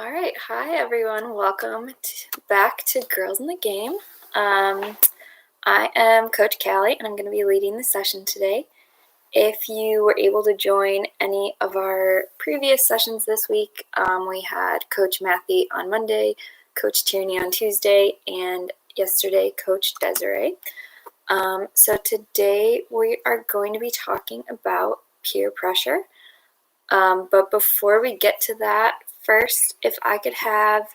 All right, hi everyone. Welcome back to Girls in the Game. I am Coach Callie, and I'm going to be leading the session today. If you were able to join any of our previous sessions this week, we had Coach Matthew on Monday, Coach Tierney on Tuesday, and yesterday Coach Desiree. So today we are going to be talking about peer pressure. But before we get to that, first, if I could have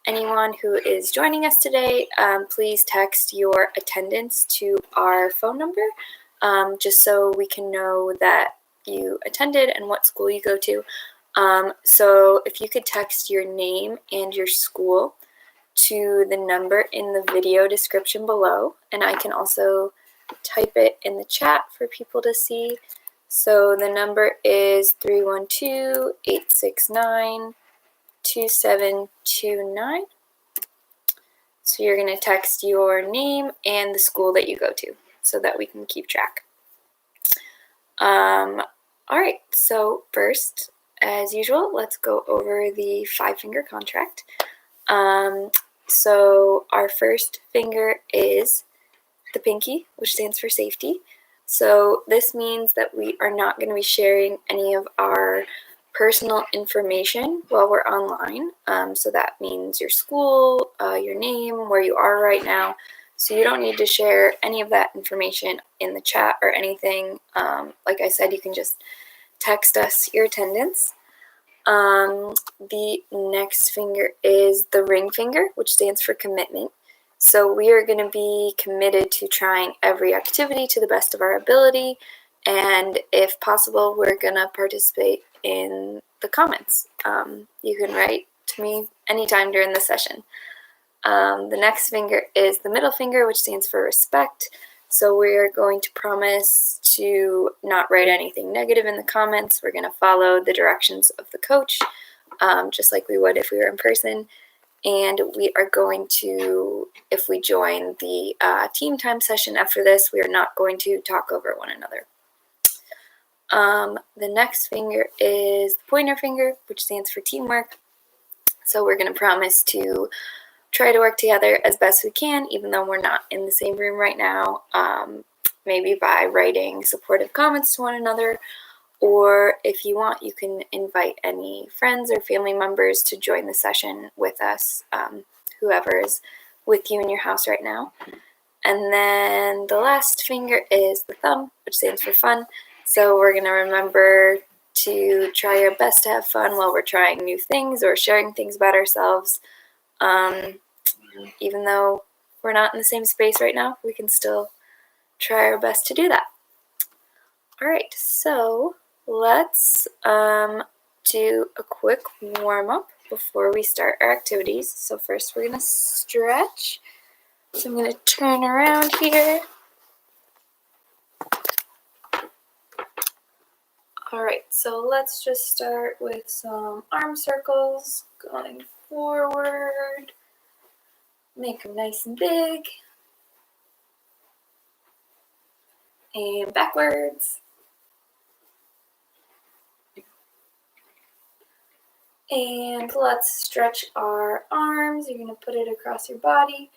anyone who is joining us today, please text your attendance to our phone number, just so we can know that you attended and what school you go to. So if you could text your name and your school to the number in the video description below, and I can also type it in the chat for people to see. So the number is 312-869-2729. So you're going to text your name and the school that you go to so that we can keep track. All right, so first, as usual, let's go over the 5-finger contract. So our first finger is the pinky, which stands for safety. So this means that we are not going to be sharing any of our personal information while we're online. So that means your school, your name, where you are right now. So you don't need to share any of that information in the chat or anything. Like I said, you can just text us your attendance. The next finger is the ring finger, which stands for commitment. So we are going to be committed to trying every activity to the best of our ability, and if possible, we're going to participate in the comments. You can write to me anytime during the session. The next finger is the middle finger, which stands for respect. So we're going to promise to not write anything negative in the comments. We're going to follow the directions of the coach, just like we would if we were in person. And we are going to, if we join the team time session after this, we are not going to talk over one another. The next finger is the pointer finger, which stands for teamwork. So we're going to promise to try to work together as best we can, even though we're not in the same room right now, maybe by writing supportive comments to one another. Or if you want, you can invite any friends or family members to join the session with us, whoever is with you in your house right now. And then the last finger is the thumb, which stands for fun. So we're going to remember to try our best to have fun while we're trying new things or sharing things about ourselves. Even though we're not in the same space right now, we can still try our best to do that. All right, so let's do a quick warm-up before we start our activities. So first we're going to stretch. So I'm going to turn around here. All right, so let's just start with some arm circles, going forward. Make them nice and big. And backwards. And let's stretch our arms. You're going to put it across your body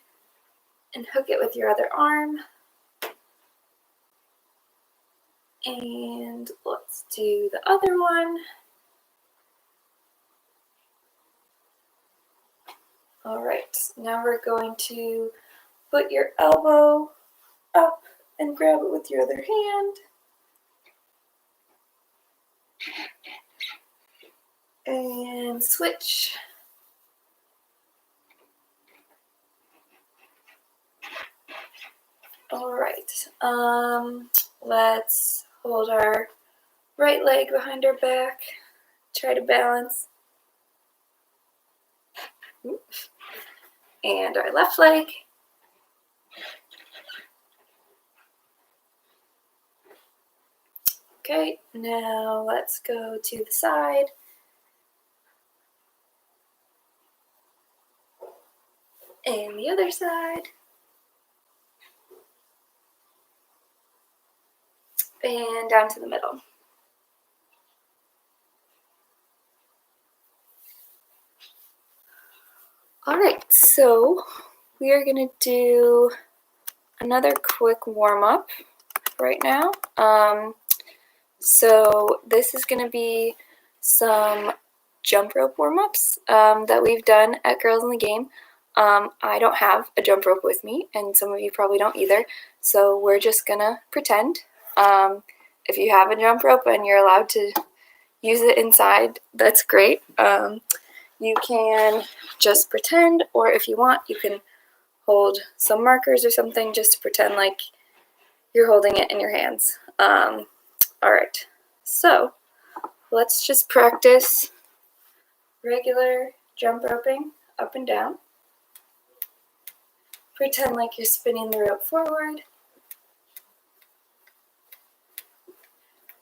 and hook it with your other arm. And let's do the other one. All right, now we're going to put your elbow up and grab it with your other hand. And switch. All right, let's hold our right leg behind our back. Try to balance. And our left leg. Okay, now let's go to the side. And the other side. And down to the middle. All right, so we are going to do another quick warm-up right now. So this is going to be some jump rope warm-ups that we've done at Girls in the Game. I don't have a jump rope with me, and some of you probably don't either, so we're just going to pretend. If you have a jump rope and you're allowed to use it inside, that's great. You can just pretend, or if you want, you can hold some markers or something just to pretend like you're holding it in your hands. All right, so let's just practice regular jump roping up and down. Pretend like you're spinning the rope forward.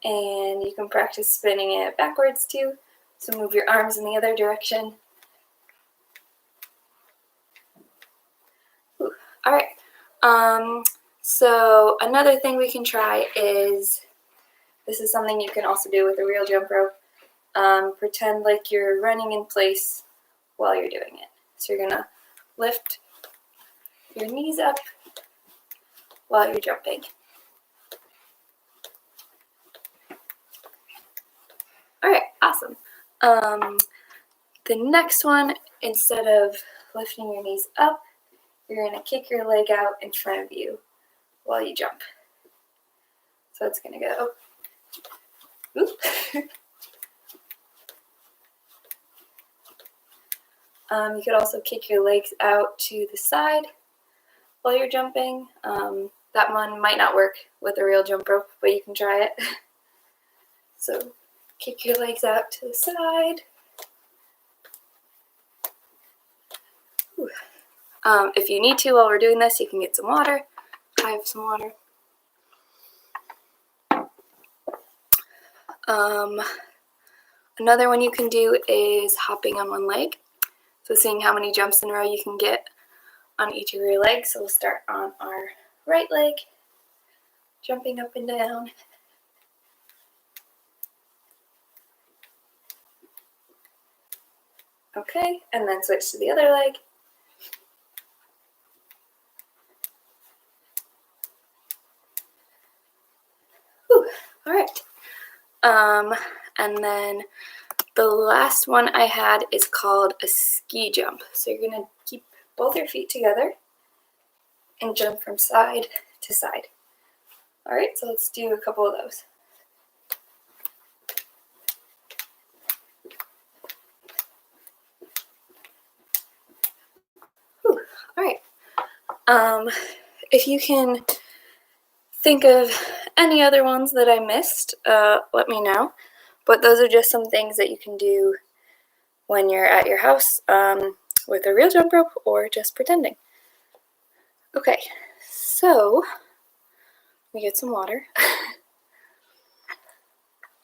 And you can practice spinning it backwards too. So move your arms in the other direction. Ooh. All right. So another thing we can try is, this is something you can also do with a real jump rope. Pretend like you're running in place while you're doing it. So you're gonna lift your knees up while you're jumping. All right, awesome. The next one, instead of lifting your knees up, you're gonna kick your leg out in front of you while you jump. So it's gonna go, oop. You could also kick your legs out to the side while you're jumping. That one might not work with a real jump rope, but you can try it. So kick your legs out to the side. If you need to while we're doing this, you can get some water. I have some water. Another one you can do is hopping on one leg. So seeing how many jumps in a row you can get on each of your legs. So we'll start on our right leg, jumping up and down. Okay, and then switch to the other leg. Whew. All right. And then the last one I had is called a ski jump. So you're gonna keep both your feet together and jump from side to side. All right, so let's do a couple of those. Whew. All right. If you can think of any other ones that I missed, let me know. But those are just some things that you can do when you're at your house with a real jump rope or just pretending. Okay, so let me get some water.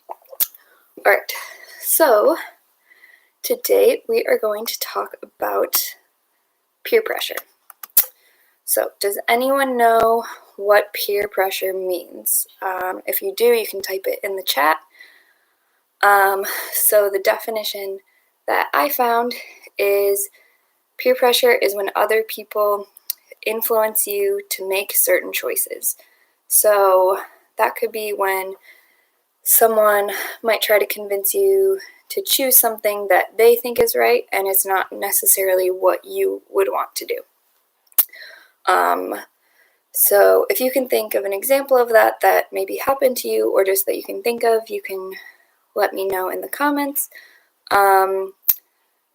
All right, so today we are going to talk about peer pressure. So does anyone know what peer pressure means? If you do, you can type it in the chat. So the definition that I found is peer pressure is when other people influence you to make certain choices. So that could be when someone might try to convince you to choose something that they think is right, and it's not necessarily what you would want to do. So if you can think of an example of that maybe happened to you, or just that you can think of, you can let me know in the comments.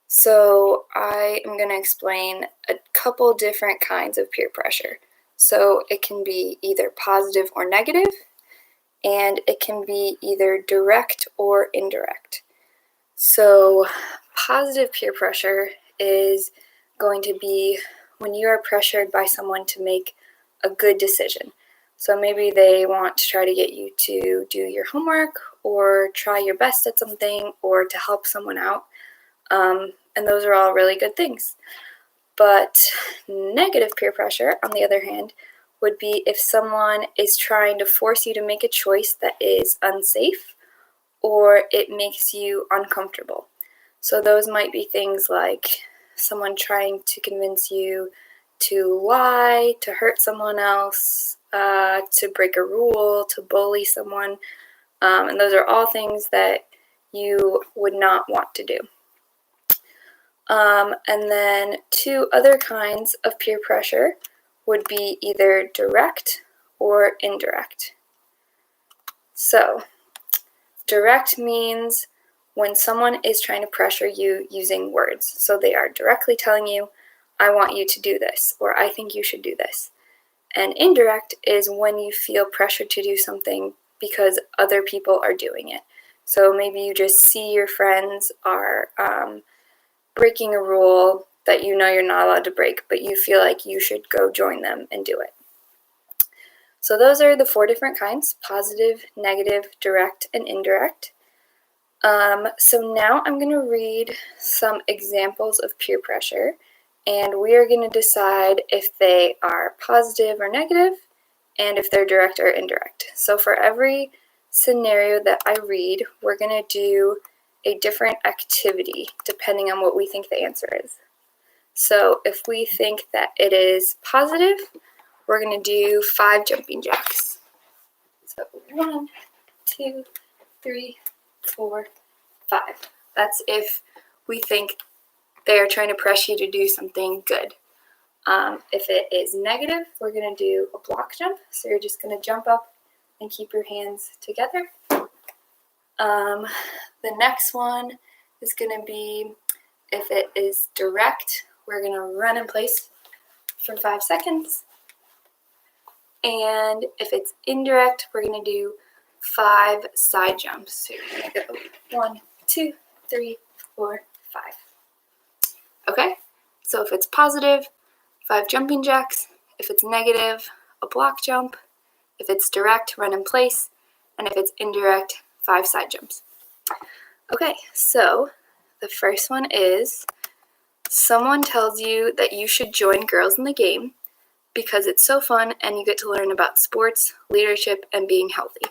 So I am going to explain a couple different kinds of peer pressure. So it can be either positive or negative, and it can be either direct or indirect. So positive peer pressure is going to be when you are pressured by someone to make a good decision. So maybe they want to try to get you to do your homework or try your best at something or to help someone out. And those are all really good things. But negative peer pressure, on the other hand, would be if someone is trying to force you to make a choice that is unsafe or it makes you uncomfortable. So those might be things like someone trying to convince you to lie, to hurt someone else, to break a rule, to bully someone. And those are all things that you would not want to do. And then 2 other kinds of peer pressure would be either direct or indirect. So, direct means when someone is trying to pressure you using words. So they are directly telling you, I want you to do this, or I think you should do this. And indirect is when you feel pressured to do something because other people are doing it. So maybe you just see your friends are breaking a rule that you know you're not allowed to break, but you feel like you should go join them and do it. So those are the 4 different kinds: positive, negative, direct, and indirect. So now I'm going to read some examples of peer pressure, and we are going to decide if they are positive or negative, and if they're direct or indirect. So for every scenario that I read, we're going to do a different activity depending on what we think the answer is. So if we think that it is positive, we're going to do 5 jumping jacks. So 1, 2, 3, 4, 5. That's if we think they are trying to press you to do something good. If it is negative, we're going to do a block jump. So you're just going to jump up and keep your hands together. The next one is going to be, if it is direct, we're going to run in place for 5 seconds. And if it's indirect, we're going to do 5 side jumps. So you're going to go 1, 2, 3, 4, 5. Okay, so if it's positive, 5 jumping jacks. If it's negative, a block jump. If it's direct, run in place. And if it's indirect, 5 side jumps. Okay, so the first one is someone tells you that you should join Girls in the Game because it's so fun and you get to learn about sports, leadership, and being healthy.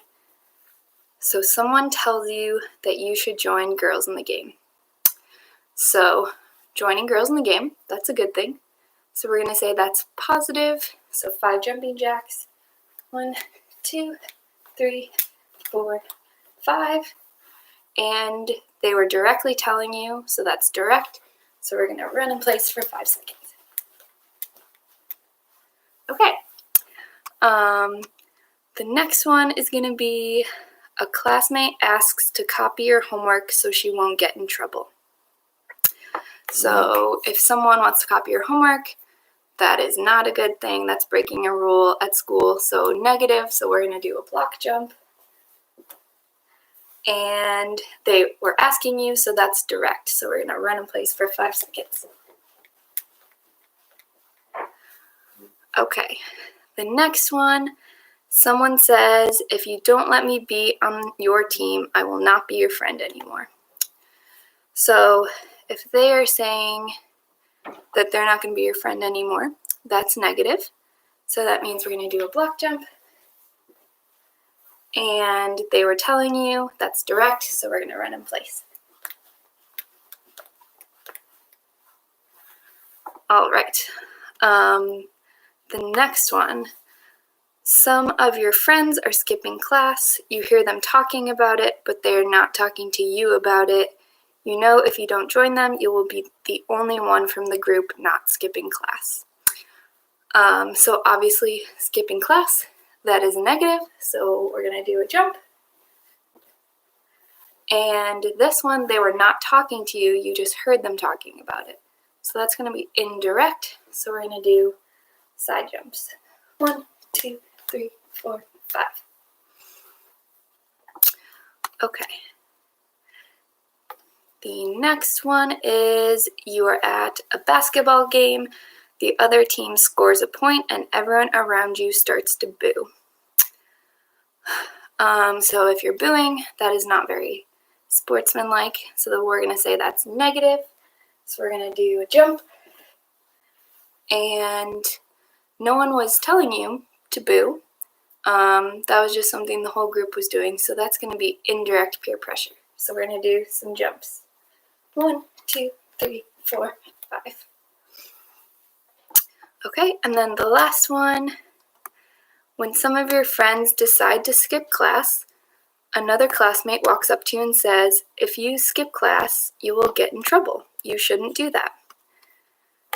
So someone tells you that you should join Girls in the Game. So joining Girls in the Game, that's a good thing. So we're going to say that's positive. So 5 jumping jacks. 1, 2, 3, 4, 5. And they were directly telling you, so that's direct. So we're going to run in place for 5 seconds. Okay. The next one is going to be a classmate asks to copy your homework so she won't get in trouble. So if someone wants to copy your homework, that is not a good thing. That's breaking a rule at school. So negative, so we're going to do a block jump. And they were asking you, so that's direct. So we're going to run in place for 5 seconds. Okay, the next one, someone says, if you don't let me be on your team, I will not be your friend anymore. So if they are saying that they're not going to be your friend anymore, that's negative. So that means we're going to do a block jump. And they were telling you, that's direct, so we're going to run in place. All right. The next one, some of your friends are skipping class. You hear them talking about it, but they're not talking to you about it. You know if you don't join them, you will be the only one from the group not skipping class. So obviously, skipping class, that is negative, so we're going to do a jump. And this one, they were not talking to you, you just heard them talking about it. So that's going to be indirect, so we're going to do side jumps. 1, 2, 3, 4, 5. Okay. The next one is you are at a basketball game, the other team scores a point, and everyone around you starts to boo. So if you're booing, that is not very sportsmanlike, so we're going to say that's negative. So we're going to do a jump. And no one was telling you to boo. That was just something the whole group was doing, so that's going to be indirect peer pressure. So we're going to do some jumps. 1, 2, 3, 4, 5. Okay, and then the last one, when some of your friends decide to skip class, another classmate walks up to you and says, if you skip class, you will get in trouble. You shouldn't do that.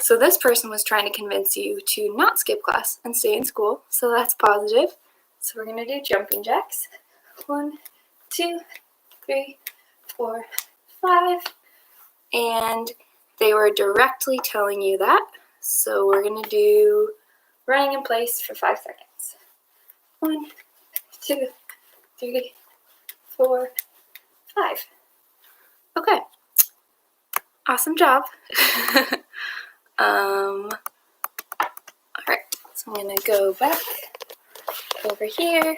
So this person was trying to convince you to not skip class and stay in school, so that's positive. So we're going to do jumping jacks. 1, 2, 3, 4, 5. And they were directly telling you that. So we're going to do running in place for 5 seconds. 1, 2, 3, 4, 5. Okay. Awesome job. All right. So I'm going to go back over here.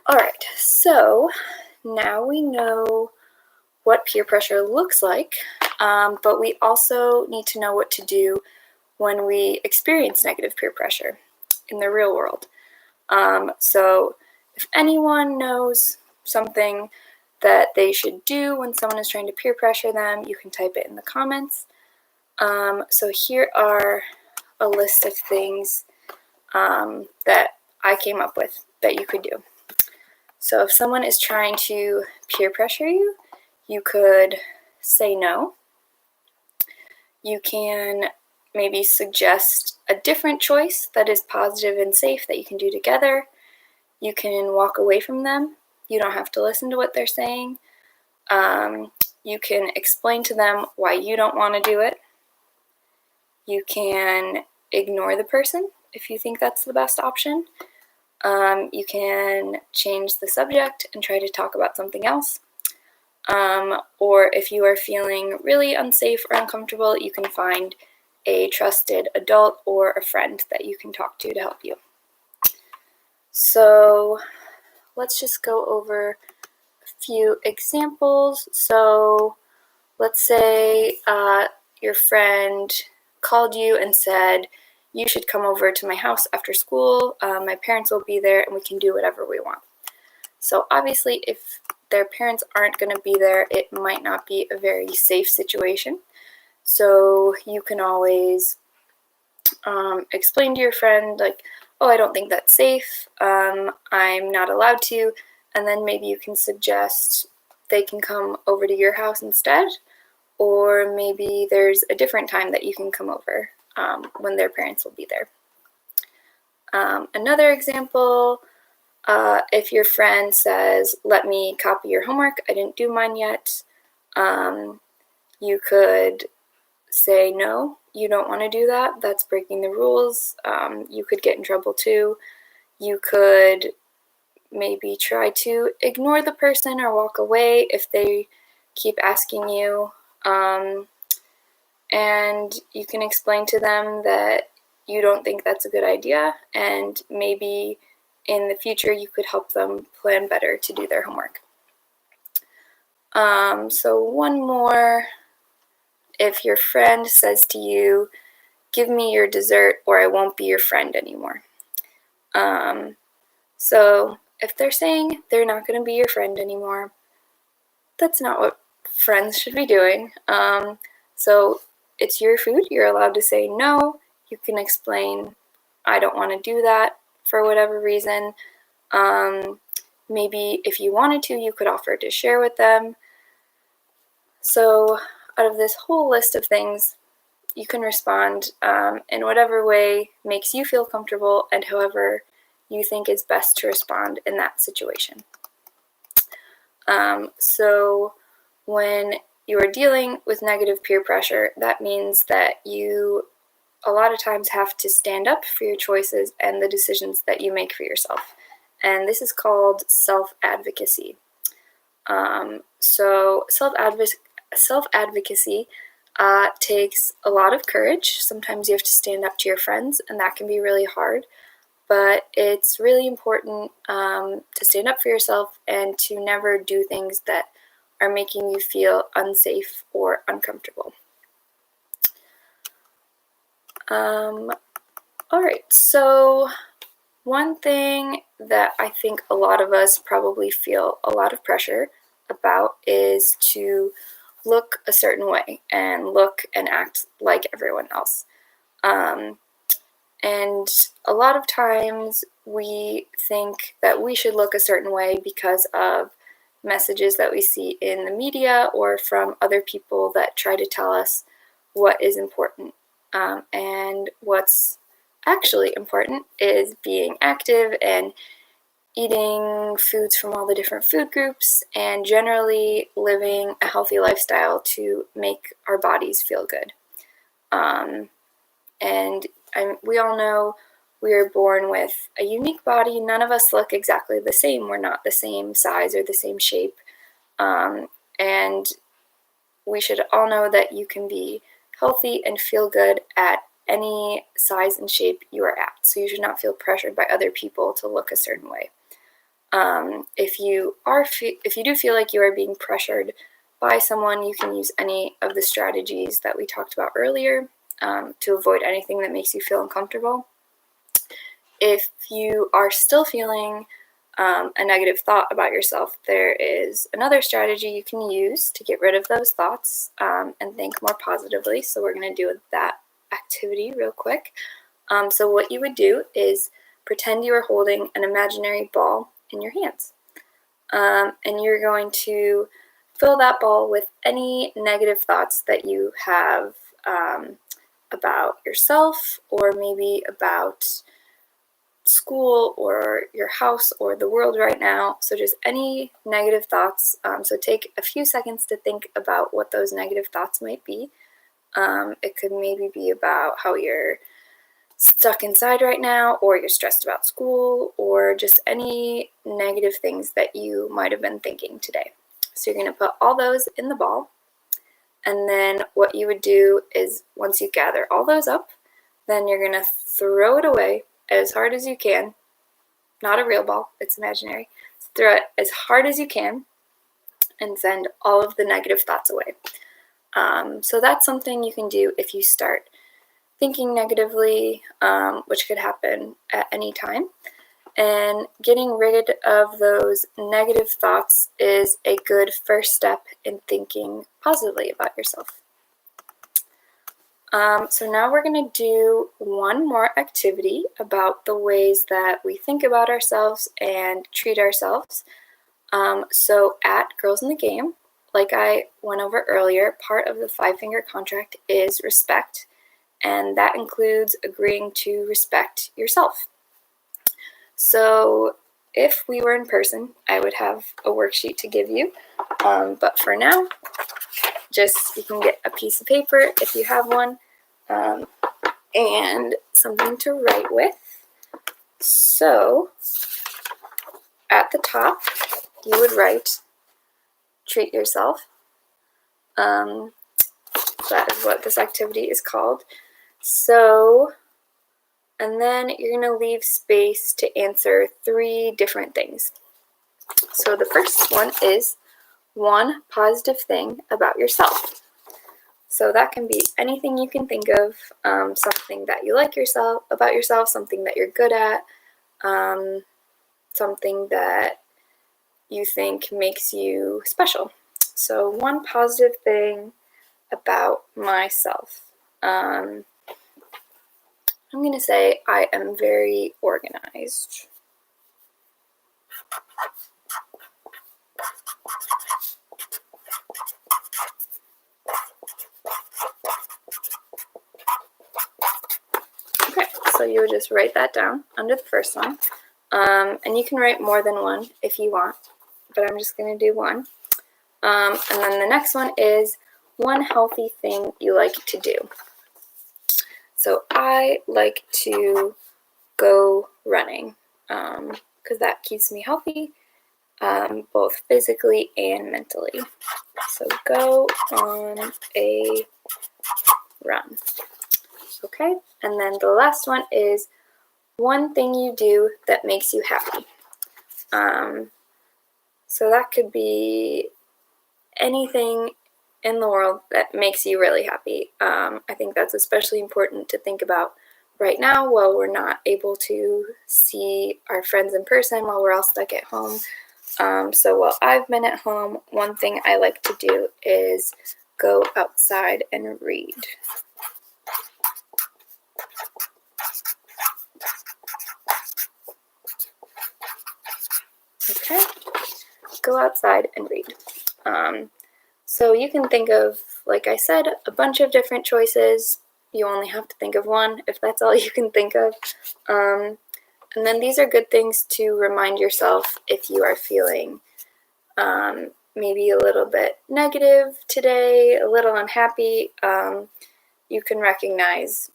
All right. So now we know what peer pressure looks like, but we also need to know what to do when we experience negative peer pressure in the real world. So if anyone knows something that they should do when someone is trying to peer pressure them, you can type it in the comments. So here are a list of things that I came up with that you could do. So if someone is trying to peer pressure you, you could say no. You can maybe suggest a different choice that is positive and safe that you can do together. You can walk away from them. You don't have to listen to what they're saying. You can explain to them why you don't want to do it. You can ignore the person if you think that's the best option. You can change the subject and try to talk about something else. Or if you are feeling really unsafe or uncomfortable, you can find a trusted adult or a friend that you can talk to help you. So let's just go over a few examples. So let's say your friend called you and said, you should come over to my house after school. My parents will be there and we can do whatever we want. So obviously if their parents aren't going to be there, it might not be a very safe situation. So you can always explain to your friend, like, oh, I don't think that's safe. I'm not allowed to. And then maybe you can suggest they can come over to your house instead. Or maybe there's a different time that you can come over when their parents will be there. Another example, if your friend says, let me copy your homework, I didn't do mine yet, you could say, no, you don't want to do that. That's breaking the rules. You could get in trouble too. You could maybe try to ignore the person or walk away if they keep asking you. And you can explain to them that you don't think that's a good idea, and maybe in the future you could help them plan better to do their homework. So one more, if your friend says to you, give me your dessert or I won't be your friend anymore. So if they're saying they're not going to be your friend anymore, that's not what friends should be doing. So it's your food. You're allowed to say no. You can explain, I don't want to do that for whatever reason. Maybe if you wanted to, you could offer to share with them. So out of this whole list of things, you can respond in whatever way makes you feel comfortable and however you think is best to respond in that situation. So when you are dealing with negative peer pressure, that means that you a lot of times have to stand up for your choices and the decisions that you make for yourself. And this is called self-advocacy. So self-advocacy takes a lot of courage. Sometimes you have to stand up to your friends, and that can be really hard. But it's really important to stand up for yourself and to never do things that are making you feel unsafe or uncomfortable. All right, so one thing that I think a lot of us probably feel a lot of pressure about is to look a certain way and look and act like everyone else. And a lot of times we think that we should look a certain way because of messages that we see in the media or from other people that try to tell us what is important. And what's actually important is being active and eating foods from all the different food groups and generally living a healthy lifestyle to make our bodies feel good. We all know we are born with a unique body. None of us look exactly the same. We're not the same size or the same shape. And we should all know that you can be healthy and feel good at any size and shape you are at. So you should not feel pressured by other people to look a certain way. If you do feel like you are being pressured by someone, you can use any of the strategies that we talked about earlier to avoid anything that makes you feel uncomfortable. If you are still feeling a negative thought about yourself, there is another strategy you can use to get rid of those thoughts and think more positively. So we're going to do that activity real quick. So what you would do is pretend you are holding an imaginary ball in your hands. And you're going to fill that ball with any negative thoughts that you have about yourself, or maybe about school or your house or the world right now. So just any negative thoughts. So take a few seconds to think about what those negative thoughts might be. It could maybe be about how you're stuck inside right now, or you're stressed about school, or just any negative things that you might have been thinking today. So you're going to put all those in the ball. And then what you would do is, once you gather all those up, then you're going to throw it away as hard as you can. Not a real ball, it's imaginary. Throw it as hard as you can and send all of the negative thoughts away. So that's something you can do if you start thinking negatively, which could happen at any time. And getting rid of those negative thoughts is a good first step in thinking positively about yourself. So now we're going to do one more activity about the ways that we think about ourselves and treat ourselves. So at Girls in the Game, like I went over earlier, part of the 5-finger contract is respect, and that includes agreeing to respect yourself. So if we were in person, I would have a worksheet to give you, but for now, you can get a piece of paper if you have one, and something to write with. So at the top, you would write, treat yourself. That is what this activity is called. So, and then you're going to leave space to answer 3 different things. So the first one is one positive thing about yourself. So that can be anything you can think of, something that you like about yourself, something that you're good at, something that you think makes you special. So one positive thing about myself. I'm going to say I am very organized. Okay, so you would just write that down under the first one. And you can write more than one if you want, but I'm just going to do one. And then the next one is one healthy thing you like to do. So I like to go running because that keeps me healthy, both physically and mentally. So go on a run. Okay, and then the last one is one thing you do that makes you happy. So that could be anything in the world that makes you really happy. I think that's especially important to think about right now while we're not able to see our friends in person, while we're all stuck at home. So while I've been at home, one thing I like to do is go outside and read. Okay, go outside and read. So you can think of, like I said, a bunch of different choices. You only have to think of one if that's all you can think of. And then these are good things to remind yourself if you are feeling maybe a little bit negative today, a little unhappy. You can recognize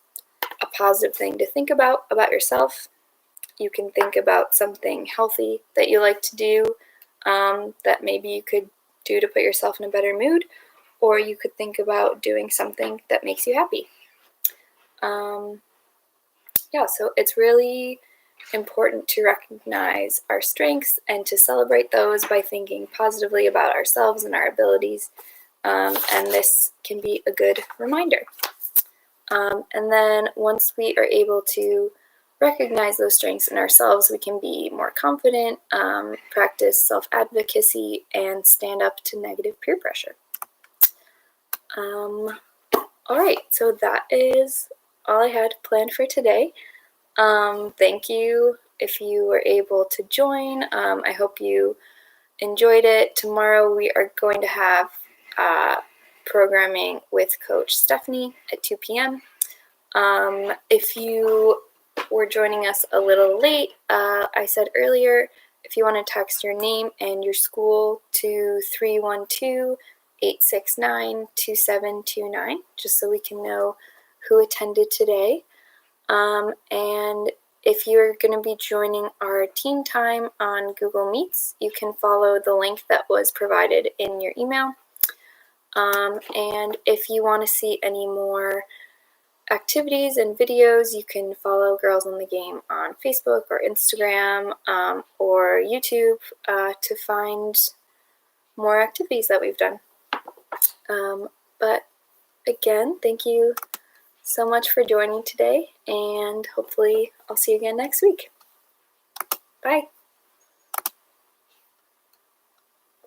a positive thing to think about yourself. You can think about something healthy that you like to do that maybe you could do to put yourself in a better mood, or you could think about doing something that makes you happy. Yeah, so it's really important to recognize our strengths and to celebrate those by thinking positively about ourselves and our abilities, and this can be a good reminder. And then once we are able to recognize those strengths in ourselves, we can be more confident, practice self-advocacy, and stand up to negative peer pressure. All right, so that is all I had planned for today. Thank you if you were able to join. I hope you enjoyed it. Tomorrow we are going to have programming with Coach Stephanie at 2 p.m. If you were joining us a little late, I said earlier, if you want to text your name and your school to 312-869-2729, just so we can know who attended today. And if you're going to be joining our team time on Google Meets, you can follow the link that was provided in your email. And if you want to see any more activities and videos, you can follow Girls in the Game on Facebook or Instagram or YouTube to find more activities that we've done. But again, thank you so much for joining today, and hopefully I'll see you again next week. Bye.